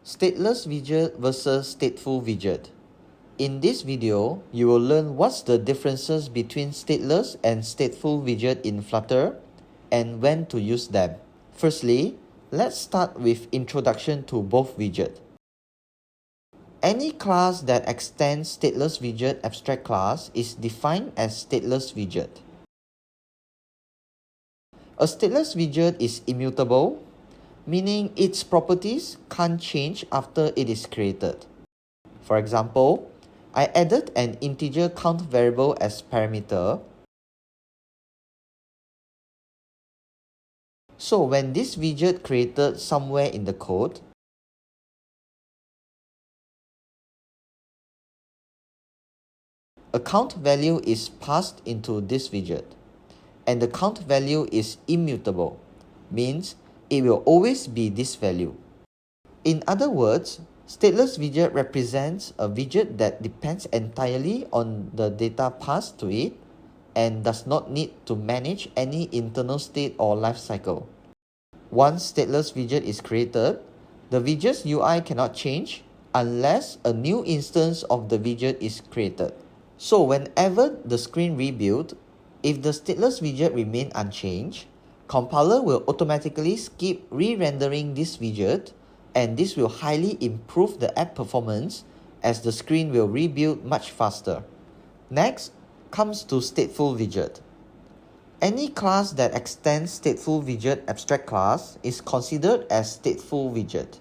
Stateless widget versus stateful widget. In this video, you will learn what's the differences between stateless and stateful widget in Flutter and when to use them. Firstly, let's start with introduction to both widgets. Any class that extends stateless widget abstract class is defined as stateless widget. A stateless widget is immutable, meaning its properties can't change after it is created. For example, I added an integer count variable as parameter. So when this widget created somewhere in the code, a count value is passed into this widget, and the count value is immutable, means it will always be this value. In other words, stateless widget represents a widget that depends entirely on the data passed to it and does not need to manage any internal state or lifecycle. Once stateless widget is created, the widget's UI cannot change unless a new instance of the widget is created. So whenever the screen rebuilt, if the stateless widget remains unchanged, compiler will automatically skip re-rendering this widget, and this will highly improve the app performance as the screen will rebuild much faster. Next comes to stateful widget. Any class that extends stateful widget abstract class is considered as stateful widget.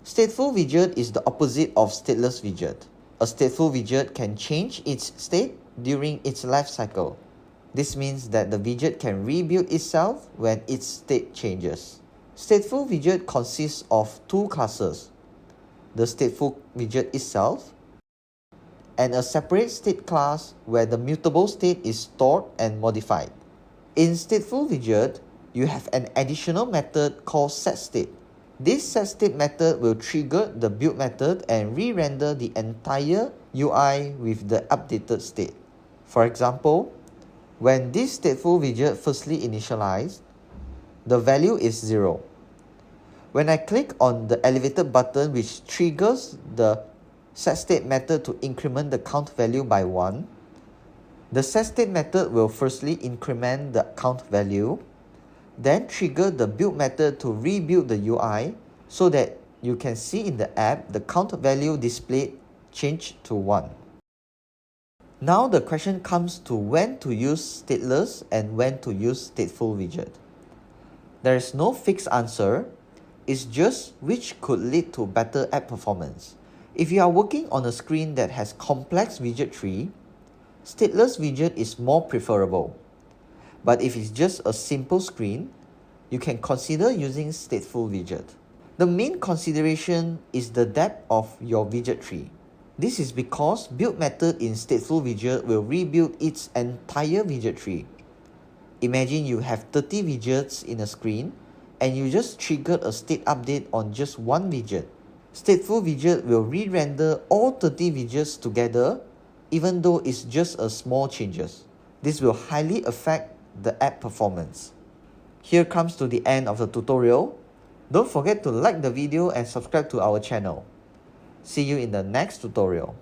Stateful widget is the opposite of stateless widget. A stateful widget can change its state during its life cycle. This means that the widget can rebuild itself when its state changes. Stateful widget consists of two classes: the stateful widget itself and a separate state class where the mutable state is stored and modified. In stateful widget, you have an additional method called setState. This setState method will trigger the build method and re-render the entire UI with the updated state. For example, when this stateful widget firstly initialized, the value is 0. When I click on the elevated button which triggers the setState method to increment the count value by 1, the setState method will firstly increment the count value, then trigger the build method to rebuild the UI so that you can see in the app the count value displayed change to 1. Now the question comes to when to use stateless and when to use stateful widget. There is no fixed answer, it's just which could lead to better app performance. If you are working on a screen that has complex widget tree, stateless widget is more preferable. But if it's just a simple screen, you can consider using stateful widget. The main consideration is the depth of your widget tree. This is because build method in stateful widget will rebuild its entire widget tree. Imagine you have 30 widgets in a screen and you just triggered a state update on just one widget. Stateful widget will re-render all 30 widgets together even though it's just a small changes. This will highly affect the app performance. Here comes to the end of the tutorial. Don't forget to like the video and subscribe to our channel. See you in the next tutorial.